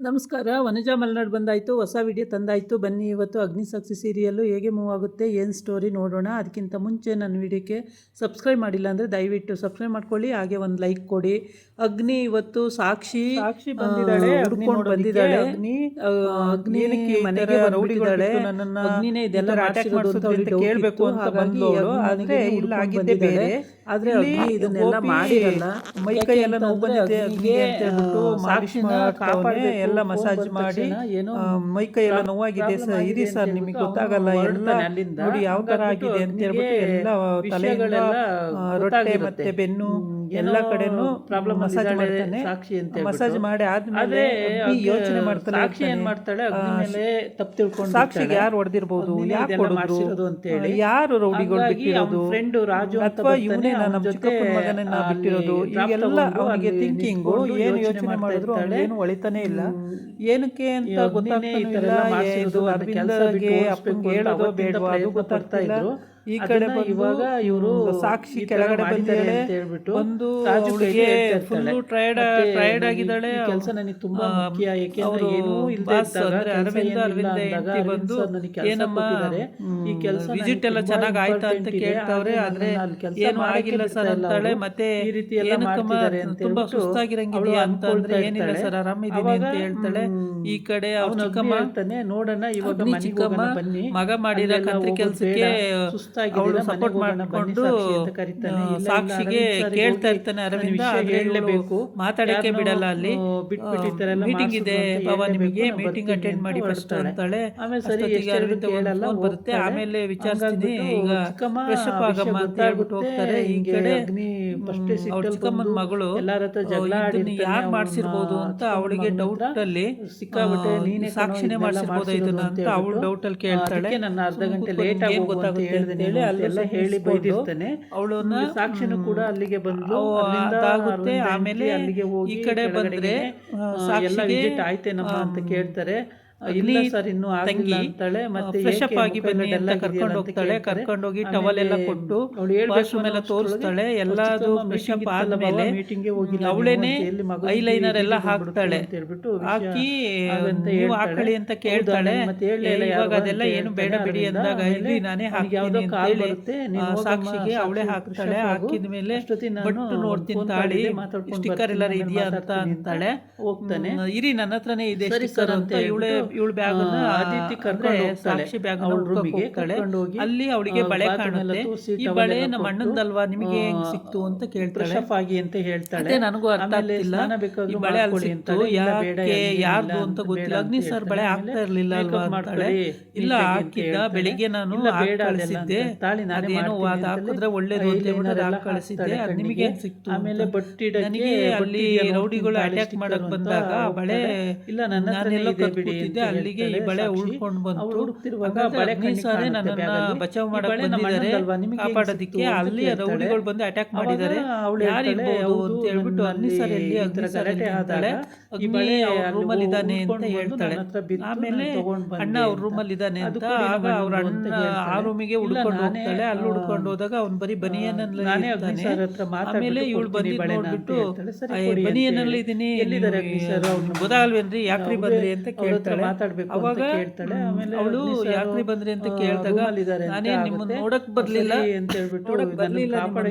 ನಮಸ್ಕಾರ. ವನಜಾ ಮಲ್ನಾಡ್ ಬಂದಾಯಿತು, ಹೊಸ ವಿಡಿಯೋ ತಂದಾಯಿತು. ಬನ್ನಿ ಇವತ್ತು ಅಗ್ನಿಸಾಕ್ಷಿ ಸೀರಿಯಲ್ಲು ಹೇಗೆ ಮೂವ್ ಆಗುತ್ತೆ, ಏನು ಸ್ಟೋರಿ ನೋಡೋಣ. ಅದಕ್ಕಿಂತ ಮುಂಚೆ ನನ್ನ ವಿಡಿಯೋಕ್ಕೆ ಸಬ್ಸ್ಕ್ರೈಬ್ ಮಾಡಿಲ್ಲ ಅಂದರೆ ದಯವಿಟ್ಟು ಸಬ್ಸ್ಕ್ರೈಬ್ ಮಾಡ್ಕೊಳ್ಳಿ, ಹಾಗೆ ಒಂದು ಲೈಕ್ ಕೊಡಿ. ಅಗ್ನಿ ಇವತ್ತು ಸಾಕ್ಷಿ ಬಂದಿದ್ದಾಳೆ, ಹುಡ್ಕೊಂಡು ಬಂದಿದ್ದಾಳೆ. ಅಗ್ನಿ ಮನೆಗೆ ಬಂದಿದ್ದಾಳೆ, ಅಗ್ನಿನೇ ಇದೆಲ್ಲ ಮಾಡಿಸಿರೋದು ಅಂತ ಅವಳಿಗೆ ಕೇಳಬೇಕು ಅಂತ ಬಂದವಳು. ಆದರೆ ಇಲ್ಲ, ಆಗಿದ್ದೇ ಬೇರೆ. ಆದರೆ ಅಗ್ನಿ ಇದನ್ನೆಲ್ಲ ಮಾಡಿರಲ್ಲ. ಮೈ ಕೈ ಎಲ್ಲ ನೋವು ಬಂದಿದೆ ಅಗ್ನಿಗೆ ಅಂತ ಹೇಳ್ಬಿಟ್ಟು ಸಾಕ್ಷಿನ ಕಾಪಾಡಿ ಎಲ್ಲ ಮಸಾಜ್ ಮಾಡಿ, ಮೈ ಕೈ ಎಲ್ಲ ನೋವಾಗಿದೆ ಸರ್, ಇರಿ ಸರ್ ನಿಮಗೆ ಗೊತ್ತಾಗಲ್ಲ ಎಲ್ಲ ನೋಡಿ ಯಾವ ತರ ಆಗಿದೆ ಅಂತ ಹೇಳ್ಬಿಟ್ಟು ಎಲ್ಲ ತಲೆಯಿಂದ ರೊಟ್ಟೆ ಮತ್ತೆ ಬೆನ್ನು ಎಲ್ಲ ಕಡೆನೂ ಪ್ರಾಬ್ಲಮ್ ಮಸಾಜ್ ಮಾಡ್ತಾನೆ ಸಾಕ್ಷಿ ಅಂತ. ಮಸಾಜ್ ಮಾಡಿ ಆದ್ಮೇಲೆ ಯೋಚನೆ ಮಾಡ್ತಾಳೆ, ಸಾಕ್ಷಿ ಏನ್ ಮಾಡ್ತಾಳೆ, ಅಗ್ನಿ ಮೇಲೆ ತಪ್ಪು ತಿಳ್ಕೊಂಡು ಸಾಕ್ಷಿಗೆ ಯಾರು ಹೊಡೆದಿರ್ಬೋದು, ಯಾಕೆ ಹೊಡೆದಿರೋದು ಅಂತ ಹೇಳಿ, ಯಾರು ರೌಡಿಗಳು ಬಿಟ್ಟಿರೋದು, ಫ್ರೆಂಡ್ ರಾಜು ಅಥವಾ ಇವನೇ ನಮ್ಮ ಚಿಕ್ಕಪ್ಪನ ಮಗನನ್ನ ಬಿಟ್ಟಿರೋದು, ಈಗೆಲ್ಲ ಅವನಿಗೆ ಥಿಂಕಿಂಗು. ಏನು ಯೋಚನೆ ಮಾಡಿದ್ರು ಏನು ಒಳಿತಾನೆ ಇಲ್ಲ, ಏನಕ್ಕೆ ಅಂತ ಗೊತ್ತಾಗ್ತಾನೆ. ಅರವಿಂದಗೆ ಅಪ್ಪಂಗೆ ಹೇಳೋದು ಬೇಡವಾ ಅದು ಗೊತ್ತಾಗ್ತಾ ಇದ್ರು. ಈ ಕಡೆ ಇವಾಗ ಇವರು ಸಾಕ್ಷಿ ಕೆಳಗಡೆ ಬಂದಿದ್ದಾಳೆ, ಒಂದು ಅವಳಿಗೆ ಫುಲ್ಲು ಟೈರ್ಡ್ ಆಗಿದ್ದಾಳೆ. ಕೆಲಸ ನನಗೆ ತುಂಬಾ ಮುಖ್ಯ, ಯಾಕೆಂದ್ರೆ ಏನೂ ಇಲ್ಲದೆ ಅರವಿಂದ ಬಂದು ಏನಮ್ಮ ಈ ಕೆಲಸ ವಿಸಿಟ್ ಎಲ್ಲ ಚೆನ್ನಾಗಿ ಆಯ್ತಾ ಅಂತ ಕೇಳ್ತಾವ್ರೆ. ಆದ್ರೆ ಏನು ಆಗಿಲ್ಲ ಸರ್ ಅಂತಾಳೆ. ಮತ್ತೆ ಈ ರೀತಿ ಎಲ್ಲ ಮಾಡ್ತಿದ್ದಾರೆ ಅಂತ ತುಂಬಾ ಸುಸ್ತಾಗಿರಂಗಿದೆಯಾ ಅಂತ ಅಂದ್ರೆ ಏನಿಲ್ಲ ಸರ್ ಆರಾಮಿದ್ದೀನಿ ಅಂತ ಹೇಳ್ತಾಳೆ. ಈ ಕಡೆ ಅವನು ಚಿಕ್ಕಮ್ಮ ಹೇಳ್ತಾನೆ, ನೋಡೋಣ ಇವಾಗ ಚಿಕ್ಕಮ್ಮ ಮಗ ಮಾಡಿರೋ ಕಂತ್ರಿ ಕೆಲಸಕ್ಕೆ ಅವಳು ಸಪೋರ್ಟ್ ಮಾಡಿಕೊಂಡು ಸಾಕ್ಷಿಗೆ ಕೇಳ್ತಾ ಇರ್ತಾನೆ ಅರವಿಂದ. ಹೇಳಲೇಬೇಕು, ಮಾತಾಡಕ್ಕೆ ಬಿಡಲ್ಲ. ಅಲ್ಲಿ ಮೀಟಿಂಗ್ ಇದೆ ಬಾಬಾ, ನಿಮಗೆ ಮೀಟಿಂಗ್ ಅಟೆಂಡ್ ಮಾಡಿ ಫಸ್ಟ್ ಅಂತಾಳೆ. ಅರವಿಂದ ಬರುತ್ತೆ, ಆಮೇಲೆ ವಿಚಾರಿಸ್ತೀನಿ ಈಗ ಫ್ರೆಶ್ ಅಪ್ ಆಗಮ್ಮ ಅಂತ ಹೇಳ್ಬಿಟ್ಟು ಹೋಗ್ತಾರೆ. ಈ ಕಡೆ ಅವ್ರ ಚಿಕ್ಕಮ್ಮನ ಮಗಳು ಯಾರು ಮಾಡ್ಸಿರ್ಬೋದು ಅಂತ ಅವಳಿಗೆ ಡೌಟ್ ಅಲ್ಲಿ ಸಿಕ್ಕಾಬಿಟ್ಟೆ, ನೀನೇ ಸಾಕ್ಷಿನೇ ಮಾಡ್ಸಿರ್ಬೋದು ಇದನ್ನ ಅಂತ ಅವಳು ಡೌಟ್ ಅಲ್ಲಿ ಕೇಳ್ತಾಳೆ. ನನ್ನ ಅರ್ಧ ಗಂಟೆ ಲೇಟ್ ಆಗಿ ಗೊತ್ತಾಗುತ್ತೆ ಹೇಳಿ ಅಲ್ಲೆಲ್ಲ ಹೇಳಿ ಬೈದಿರ್ತಾನೆ. ಅವಳನ್ನ ಸಾಕ್ಷಿನೂ ಕೂಡ ಅಲ್ಲಿಗೆ ಬಂದು ಅದಾಗುತ್ತೆ. ಆಮೇಲೆ ಅಲ್ಲಿಗೆ ಹೋಗಿ ಈ ಕಡೆ ಬಂದ್ರೆ ಎಲ್ಲ ವಿಸಿಟ್ ಆಯ್ತೇನಮ್ಮ ಅಂತ ಕೇಳ್ತಾರೆ. ಇಲ್ಲ ಸರ್ ಇನ್ನೂ ಆಗಿಲ್ಲ ಅಂತಾಳೆ. ಮತ್ತೆ ಫ್ರೆಶ್ ಅಪ್ ಆಗಿ ಬನ್ನಿ ಎಲ್ಲ ಕರ್ಕೊಂಡು ಹೋಗ್ತಾಳೆ. ಕರ್ಕೊಂಡು ಹೋಗಿ ಟವಲ್ ಎಲ್ಲ ಕೊಟ್ಟು ವಾಶ್ರೂಮ್ ಎಲ್ಲ ತೋರಿಸ್ತಾಳೆ. ಎಲ್ಲದು ಫ್ರೆಶ್ ಅಪ್ ಆದ್ಮೇಲೆ ಮೀಟಿಂಗ್ಗೆ ಹೋಗಿ ಅವಳೇನೆ ಐಲೈನರ್ ಎಲ್ಲ ಹಾಕ್ತಾಳೆ. ಹಾಕಿ ನೀವು ಹಾಕೊಳ್ಳಿ ಅಂತ ಕೇಳ್ತಾಳೆ. ಇವಾಗ ಅದೆಲ್ಲ ಏನು ಬೇಡ ಬಿಡಿ ಅಂದಾಗ ಇಲ್ಲಿ ನಾನೇ ಹಾಕ್ತೀನಿ ಅಂತ ಹೇಳಿ ಸಾಕ್ಷಿಗೆ ಅವಳೇ ಹಾಕ್ತಾಳೆ. ಹಾಕಿದ ಮೇಲೆ ಬಟ್ಟು ನೋಡ್ತೀನಿ ತಾಳಿ ಸ್ಟಿಕ್ಕರ್ ಎಲ್ಲ ಇದೆಯಾ ಅಂತ ಅಂತಾಳೆ. ಹೋಗ್ತಾನೆ, ಇರಿ ನನ್ನ ಹತ್ರನೇ ಇದೆ ಸ್ಟಿಕ್ಕರ್ ಅಂತ ಇವಳು ಬ್ಯಾಗ್ ಅದಿತಿ ಕರ್ಕೊಂಡು ಸಾಕ್ಷಿ ಬ್ಯಾಗ್ ರೂಮಿಗೆ ಕರ್ಕೊಂಡು ಹೋಗಿ ಅಲ್ಲಿ ಅವಳಿಗೆ ಬಳೆ ಕಾಣುತ್ತೆ. ಈ ಬಳೆ ನಮ್ಮ ಅಣ್ಣಂದಲ್ವಾ, ನಿಮಗೆ ಹೆಂಗ್ ಸಿಕ್ತು ಅಂತ ಕೇಳ್ತಾಳೆ. ಆಗಿ ಅಂತ ಹೇಳ್ತಾಳೆ. ನನಗೂ ಅರ್ಥ ಆಗ್ತಿಲ್ಲ, ಈ ಬಳೆ ಅಲ್ಲಿ ಸಿಕ್ತು, ಯಾಕೆ ಯಾರ್ದು ಅಂತ ಗೊತ್ತಿಲ್ಲ. ಅಗ್ನಿ ಸರ್ ಬಳೆ ಹಾಕ್ತಾ ಇರ್ಲಿಲ್ಲ ಅಲ್ವಾ ಅಂತಾಳೆ. ಇಲ್ಲ ಹಾಕಿದ್ದ, ಬೆಳಿಗ್ಗೆ ನಾನು ಕಳಿಸಿದ್ದೆ, ಅದೇನೋ ಅದು ಹಾಕಿದ್ರೆ ಒಳ್ಳೇದು ಅಂತ ಹಾಕಿ ಕಳಿಸಿದ್ದೆ, ಅದು ನಿಮಗೆ ಹೆಂಗ್ ಸಿಕ್ತು. ಆಮೇಲೆ ಬಟ್ಟಿ ನನಗೆ ಅಲ್ಲಿ ರೌಡಿಗಳು ಅಟ್ಯಾಕ್ ಮಾಡಕ್ ಬಂದಾಗ ಬಳೆ ಇಲ್ಲ ನಾನೆಲ್ಲ ಕತ್ಬಿಟ್ಟಿದ್ದೆ, ಅಲ್ಲಿಗೆ ಈ ಬಳೆ ಉಳ್ಕೊಂಡು ಬಂತು. ಅಗ್ನಿ ಸಾರೇ ನನ್ನನ್ನ ಬಚಾವ್ ಮಾಡಕ್ ಬಂದಿದ್ದಾರೆ, ಕಾಪಾಡೋದಿಕ್ಕೆ. ಅಲ್ಲಿ ರೌಡಿಗಳು ಬಂದು ಅಟ್ಯಾಕ್ ಮಾಡಿದ್ದಾರೆ, ಯಾರಿರ್ಬೋದು ಅಂತ ಹೇಳ್ಬಿಟ್ಟು ಅಗ್ನಿ ಸಾರ್ ಎಲ್ಲಿ ಅಗ್ನಿ ಸಾರ್ ಹೇಳ್ತಾಳೆ. ಅಗ್ನಿ ಅವ್ರ ರೂಮಲ್ಲಿ ಇದ್ದಾನೆ ಅಂತ ಹೇಳ್ತಾಳೆ. ಆಮೇಲೆ ಅಣ್ಣ ಅವ್ರ ರೂಮಲ್ಲಿ ಇದ್ದಾನೆ ಅಂತ. ಆಗ ಅವ್ರ ಅಣ್ಣ ಆ ರೂಮಿಗೆ ಹುಡ್ಕೊಂಡು ಹೋಗ್ತಾಳೆ. ಅಲ್ಲಿ ಹುಡ್ಕೊಂಡು ಹೋದಾಗ ಅವ್ನು ಬರೀ ಬನಿಯನಲ್ಲಿ ಇರ್ತಾನೆ. ಆಮೇಲೆ ಇವಳು ಬಂದಿದ್ದು ನೋಡ್ಬಿಟ್ಟು ಬನಿಯನಲ್ಲಿ ಇದೀನಿ, ಗೊತ್ತಾಗಲ್ವೇನ್ರಿ ಯಾಕ್ರಿ ಬಂದ್ರಿ ಅಂತ ಕೇಳ್ತಾಳೆ. ಅವಾಗ ಅವಳು ಯಾಕ್ರಿ ಬಂದ್ರಿ ಅಂತ ಕೇಳಿದಾಗ ನಾನೇ ನಿಮ್ಮನ್ನ ನೋಡಕ್ ಬರ್ಲಿಲ್ಲ ಅಂತ ಹೇಳ್ಬಿಟ್ಟು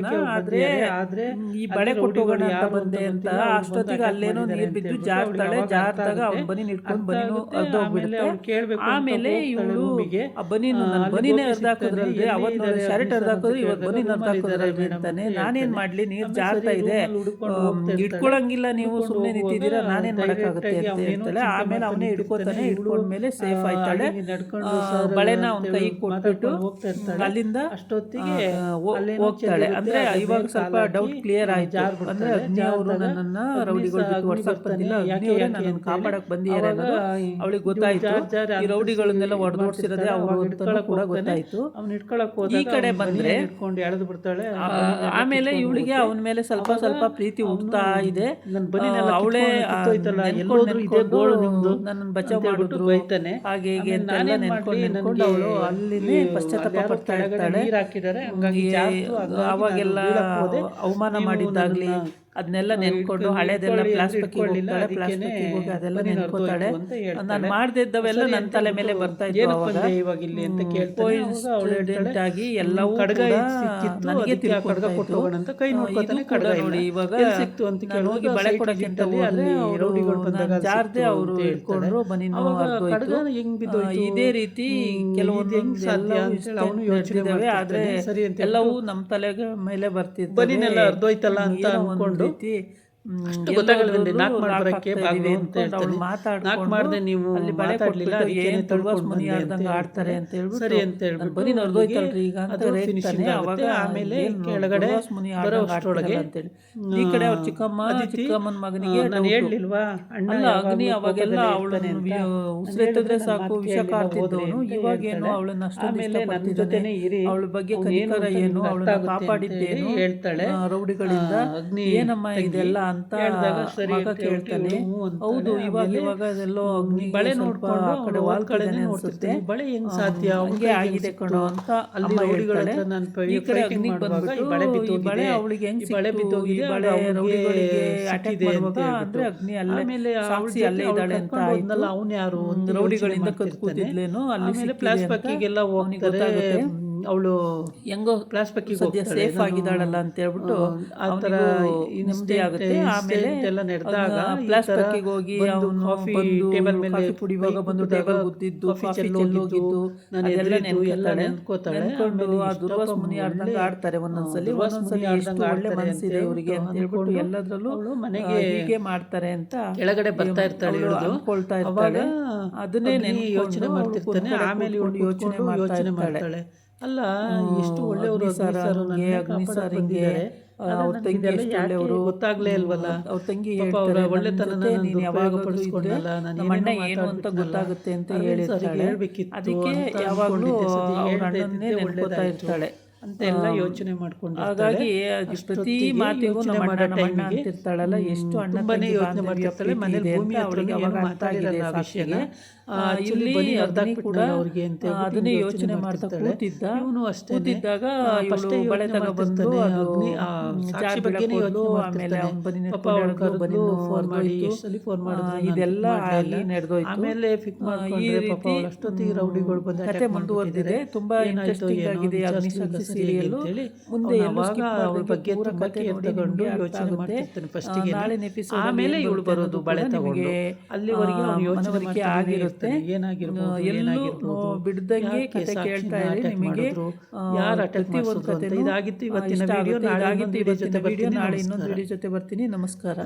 ಆದ್ರೆ ಈ ಬಳೆ ಕೊಟ್ಟೋಗೋಣ ಅಂತ ಬಂದೆ ಅಂತ. ಅಷ್ಟೊತ್ತಿಗೆ ಅಲ್ಲೇನೋ ನೀರ್ ಬಿದ್ದು ಜಾರ್ತಾಗ ಅವ್ನ ಬನಿ ನಿಡ್ಕೊಂಡು ಬನಿನೂ ಅರ್ಧೋಗ್ಬಿಡುತ್ತೆ. ಆಮೇಲೆ ಇವಳು ಆ ಬನಿನೇ ಅರ್ಧಾಕೋದ್ರಲ್ರಿ, ಅವತ್ತು ಶರ್ಟ್ ಅರ್ಧಾಕೋದ್ರೆ ಇವತ್ತು ಬನಿನ ಅರ್ಧಾಕೋದ್ರಲ್ರಿ ಅಂತಾನೆ. ನಾನೇನ್ ಮಾಡ್ಲಿ, ನೀರ್ ಜಾರ್ತಾ ಇದೆ, ಇಟ್ಕೊಳಂಗಿಲ್ಲ, ನೀವು ಸುಮ್ಮನೆ ನಿಂತಿದ್ದೀರಾ, ನಾನೇನ್ ಮಾಡಕ್ಕಾಗುತ್ತೆ ಅಂತ ಹೇಳ್ತಾಳೆ. ಆಮೇಲೆ ಅವನೇ ಹಿಡ್ಕೋತಾನೆ. ಹಿಡ್ಕೊಂಡ್ಮೇಲೆ ಸೇಫ್ ಆಯ್ತಾಳೆ. ಬಳೆನ ಅವನ ಕೈ ಕೊಟ್ಬಿಟ್ಟು ಅಲ್ಲಿಂದ ಅಷ್ಟೊತ್ತಿಗೆ ಹೋಗ್ತಾಳೆ. ಅಂದ್ರೆ ಇವಾಗ ಸ್ವಲ್ಪ ಡೌಟ್ ಕ್ಲಿಯರ್ ಆಯ್ತು. ಅಂದ್ರೆ ಅಗ್ನಿ ಅವರು ನನ್ನನ್ನ ರೌಡಿಗಳು ಬಿಟ್ಟು ಹೊಡ್ಸಕ್ ಬಂದಿಲ್ಲ, ಅಗ್ನಿ ಅವರೇ ನನ್ನನ್ನು ಕಾಪಾಡಕ್ ಬಂದಿದ್ದಾರೆ ಅನ್ನೋದು ಅವಳಿಗೆ ಗೊತ್ತಾಯ್ತು. ಈ ರೌಡಿಗಳನ್ನೆಲ್ಲ ಹೊಡೆದೋಡ್ಸಿರೋದೇ ಅವರು ಅಂತಾನು ಕೂಡ ಗೊತ್ತಾಯ್ತು. ಈ ಕಡೆ ಬಂದ್ರೆ ಎಳೆದು ಬಿಡ್ತಾಳೆ. ಆಮೇಲೆ ಇವಳಿಗೆ ಅವನ ಮೇಲೆ ಸ್ವಲ್ಪ ಸ್ವಲ್ಪ ಪ್ರೀತಿ ಹುಡ್ತಾ ಇದೆ. ಅವಳೇ ನನ್ನನ್ನು ಬಚಾವ್ ಮಾಡಿದ್ರು ಹಾಗೆ ಹೀಗೆ ಅಂತೆಲ್ಲ ನೆನ್ಕೊಂಡು ಅವಳು ಅಲ್ಲಿ ಪಶ್ಚಾತ್ತಾಪ ಪಡ್ತಾ ಇರ್ತಾಳೆ. ಅವಾಗೆಲ್ಲ ಅವಮಾನ ಮಾಡಿದ್ದಾಗ್ಲಿ ಅದನ್ನೆಲ್ಲ ನೆನ್ಕೊಂಡು ಹಳೆದೆಲ್ಲ ಪ್ಲಾಸ್ಟಿಕ್ಕಿಗೆ ಹೋಗ್ತಾಳೆ, ಪ್ಲಾಸ್ಟಿಕ್ಕಿಗೆ ಹೋಗಿ ಅದೆಲ್ಲ ನೆನ್ಕೋತಾಳೆ. ನಾನು ಮಾಡದಿದ್ದವೆಲ್ಲ ನನ್ನ ತಲೆ ಮೇಲೆ ಬರ್ತಾ ಇತ್ತು ಅವಾಗ. ಇವಾಗ ಇಲ್ಲಿ ಅಂತ ಕೇಳ್ತಾನೆ ಆಗಿ ಎಲ್ಲವೂ ಕಡ್ಗ ಸಿಕ್ಕಿತ್ತು, ನನಗೆ ಕಡ್ಗ ಕೊಟ್ಟೋಗೋಣ ಅಂತ ಕೈ ನೋಡ್ಕೊತಾನೆ. ಕಡ್ಗ ನೋಡಿ ಇವಾಗ ಸಿಕ್ತು ಅಂತ ನಾನು ಹೋಗಿ ಬಳೆ ಕೊಡಕ್ಕಿಂತ ಅಲ್ಲಿ ರೌಡಿಗಳು ಬಂದಾಗ ಜಾರ್ದೆ ಅವರು ಇಟ್ಕೊಂಡ್ರು ಬನ್ನಿನೂ ಕಡ್ಗ ಹೆಂಗ್ ಬಿದ್ದೋಯ್ತು, ಇದೇ ರೀತಿ ಕೆಲವೊಂದು ಅವನು ಯೋಚನೆ ಆದ್ರೆ ಸರಿ ಅಂತ ಎಲ್ಲವೂ ನಮ್ಮ ತಲೆಗೆ ಮೇಲೆ ಬರ್ತಿತ್ತು. ಬನ್ನಿನೆಲ್ಲ ಅರ್ಧೋಯ್ತಲ್ಲ ಅಂತ ಅನ್ಕೊಂಡು ಗೊತ್ತಾಗಲ್ಲ ನಾಕ್ ಮಾಡ್ಬರಕ್ಕೆ ಬಾಗ್ಲು ಅಂತ ಹೇಳ್ತಾನೆ. ನಾಕ್ ಮಾಡ್ದೆ ನೀವು ಅಲ್ಲಿ ಬಳೆ ಮಾತಾಡ್ಲಿಲ್ಲ, ಏನ್ ತುಳಸ್ ಮುನಿ ಆಡ್ದಂಗ ಆಡ್ತಾರೆ ಅಂತ ಹೇಳ್ಬಿಟ್ಟು ಸರಿ ಅಂತ ಹೇಳ್ಬಿಟ್ಟು ಬನ್ನಿ ನೋಡ್ದೋಯ್ತಲ್ರಿ ಈಗ ಅಂತ ಫಿನಿಶಿಂಗ್ ಅವಾಗ ಆಮೇಲೆ ಕೆಳಗಡೆ ಮುನಿ ಬರೋ ಅಷ್ಟರೊಳಗೆ ಅಂತೇಳಿ ಈ ಕಡೆ ಅವ್ರ ಚಿಕ್ಕಮ್ಮನ ಮಗನಿಗೆ ನಾನು ಹೇಳ್ಲಿಲ್ವಾ ಅಣ್ಣ ಅಗ್ನಿ ಅವಾಗೆಲ್ಲ ಅವಳನ್ನ ಉಸಿರೆತ್ತಿದ್ರೆ ಸಾಕು ವಿಷ ಕಾಡ್ತಿದ್ದವನು, ಇವಾಗೇನು ಅವಳನ್ನ ಅಷ್ಟೊಂದು ಇಷ್ಟಪಡ್ತಿದ್ದಾನೆ, ಅವಳ ಬಗ್ಗೆ ಕನಿಕರ ಏನು, ಅವಳನ್ನ ಕಾಪಾಡಿದ್ದೇನು ಹೇಳ್ತಾಳೆ ರೌಡಿಗಳಿಂದ, ಏನಮ್ಮ ಇದೆಲ್ಲ ಅಂತ ಮಗ ಕೇಳ್ತಾನೆ. ಹೌದು ಇವಾಗ ಅದೆಲ್ಲೋ ಅಗ್ನಿ ಬಳೆ ನೋಡ್ಕೊಂಡು ಆ ಕಡೆ ವಾಲ್ ಕಡೆ ನೋಡ್ತಿರ್ತೆ, ಬಳೆ ಹೆಂಗ್ ಸಾಧ್ಯ ಹಂಗೆ ಆಗಿದೆ ಕಣೋ ಅಂತ ಅಲ್ಲಿ ರೌಡಿಗಳ ಹತ್ರ ನಾನು ಈ ಕಡೆ ಅಗ್ನಿಗೆ ಬಂದ್ಬಿಟ್ಟು ಬಳೆ ಅವಳಿಗೆ ಹೆಂಗ್ ಬಳೆ ಬಿದ್ದೋಗಿದೆ, ಬಳೆ ರೌಡಿಗಳಿಗೆ ಅಟ್ಯಾಕ್ ಮಾಡುವಾಗ ಅಂದ್ರೆ ಅಗ್ನಿ ಅಲ್ಲೇ ಆಮೇಲೆ ಸಾಕ್ಷಿ ಅಲ್ಲೇ ಇದ್ದಾಳೆ ಅಂತ ಆಯ್ತು. ಅವನು ಯಾರು ರೌಡಿಗಳಿಂದ ಕತ್ಕೂತಿದ್ಲೇನು ಅಲ್ಲಿ ಪ್ಲಾಸ್ ಪಕ್ಕಿಗೆಲ್ಲ ಹೋಗ್ತಾರೆ, ಅವಳು ಹೆಂಗೋ ಪ್ಲಾಸ್ ಪಕ್ಕಿಗೆ ಸದ್ಯ ಸೇಫ್ ಆಗಿದ್ದಾಳಲ್ಲ ಅಂತ ಹೇಳ್ಬಿಟ್ಟು ಆ ಥರ ನೆಮ್ಮದಿ ಆಗುತ್ತೆ. ಆಮೇಲೆ ಎಲ್ಲ ನಡೆದಾಗ ಪ್ಲಾಸ್ ಪಕ್ಕಿಗೆ ಹೋಗಿ ಅವನು ಕಾಫಿ ಬಂದು ಟೇಬಲ್ ಮೇಲೆ ಕಾಫಿ ಪುಡಿವಾಗ ಬಂದು ಟೇಬಲ್ ಗುದ್ದಿದ್ದು ಕಾಫಿ ಚೆಲ್ಲೋಗಿದ್ದು ಅದೆಲ್ಲ ನೆನ್ಕೊಂಡು ಆ ದುರ್ವಾಸ ಮುನಿ ಆಡ್ದಂಗೆ ಆಡ್ತಾರೆ. ಒಂದೊಂದ್ಸಲಿ ಎಷ್ಟು ಒಳ್ಳೆ ಮನಸ್ಸಿದೆ ಇವರಿಗೆ ಅಂತ ಹೇಳ್ಬಿಟ್ಟು ಎಲ್ಲದ್ರಲ್ಲೂ ಮನೆಗೆ ಹೀಗೆ ಮಾಡ್ತಾರೆ ಅಂತ ಕೆಳಗಡೆ ಬರ್ತಾ ಇರ್ತಾಳೆ, ಅನ್ಕೊಳ್ತಾ ಇರ್ತಾಳೆ. ಅದನ್ನೇ ಯೋಚನೆ ಮಾಡ್ತಿರ್ತಾನೆ. ಆಮೇಲೆ ಯೋಚನೆ ಮಾಡ್ತಾಳೆ, ಅಲ್ಲ ಎಷ್ಟು ಒಳ್ಳೆಯವರು ಅಗ್ನಿ ಸರ್ ಹಿಂಗೆ ಅವ್ರ ತಂಗಿ ಒಳ್ಳೆಯವರು ಗೊತ್ತಾಗ್ಲೇ ಇಲ್ವಲ್ಲ, ಅವ್ರ ತಂಗಿ ಅವರ ಒಳ್ಳೆತನ ಯಾವಾಗ ಪಡಿಸ್ಕೊಂಡಲ್ಲ, ನಮ್ಮ ಅಣ್ಣ ಏನು ಅಂತ ಗೊತ್ತಾಗುತ್ತೆ ಅಂತ ಹೇಳಿರ್ತಾಳೆ. ಅದಕ್ಕೆ ಯಾವಾಗಲೂ ಅವ್ರ ಅಣ್ಣನ್ನೇ ನೆನ್ಕೋತಾ ಇರ್ತಾಳೆ ಅಂತ ಎಲ್ಲ ಯೋಚನೆ ಮಾಡ್ಕೊಂಡು. ಹಾಗಾಗಿ ಪ್ರತಿ ಮಾತಿಗೂ ನಮ್ಮ ಅಣ್ಣ ಅಂತಿರ್ತಾಳಲ್ಲ, ಎಷ್ಟು ಅಣ್ಣ ತುಂಬಾನೇ ಯೋಚನೆ ಮಾಡ್ತಿರ್ತಾಳೆ. ಮನೇಲಿ ಭೂಮಿ ಅವಳಿಗೆ ಅವಾಗ ಮಾತಾಡಿರಲ್ಲ ಆ ವಿಷಯನ, ಇಲ್ಲಿ ಅಗ್ನಿ ಕೂಡ ಅದನ್ನೇ ಯೋಚನೆ ಮಾಡ್ತಾ ಕೂತಿದ್ದ. ಇವನು ಅಷ್ಟೇ ಕೂತಿದ್ದಾಗ ಇವಳು ಬಳೆ ತಗೊಬಂದು ಸಾಕ್ಷಿ ಬಗ್ಗೆ ಆಮೇಲೆ ಅವ್ನು ಬನ್ನಿ ಫೋನ್ ಮಾಡಿ ಇದೆಲ್ಲ ಆಗಿ ನಡೆದೋಯ್ತು. ಆಮೇಲೆ ಈ ರೀತಿ ಅಷ್ಟೊತ್ತಿಗೆ ರೌಡಿಗಳು ಬಂದ ಕತೆ ಮುಂದುವರೆದಿದೆ. ತುಂಬಾ ಇಂಟ್ರೆಸ್ಟಿಂಗ್ ಆಗಿದೆ ಅಗ್ನಿ ಸಾಕ್ಷಿ ಸೀರಿಯಲ್. ಮುಂದೆ ಅವ್ರ ಬಗ್ಗೆ ತುಂಬಾ ಕೇರ್ ತಗೊಂಡು ಯೋಚನೆ ಮಾಡ್ತಿರ್ತಾನೆ ಫಸ್ಟಿಗೆ. ನಾಳಿನ ಎಪಿಸೋಡ್ ಆಮೇಲೆ ಇವಳು ಬರೋದು ಬಳೆ ತಗೊಂಡು, ಅಲ್ಲಿವರೆಗೆ ಅವ್ನು ಯೋಚನೆ ಆಗಿರುತ್ತೆ ಎಲ್ಲೂ ಬಿಡ್ದಂಗೆ ಕತೆ ಕೇಳ್ತಾ ಇರಿ. ನಿಮಗೆ ಯಾರು ಅಟ್ಯಾಕ್ ಮಾಡಿದ್ರು ಅಂತ ಇದಾಗಿತ್ತು ಇವತ್ತಿನ ವಿಡಿಯೋ. ನಾಳೆ ಇನ್ನೊಂದು ವಿಡಿಯೋ ಜೊತೆ ಬರ್ತೀನಿ. ನಮಸ್ಕಾರ.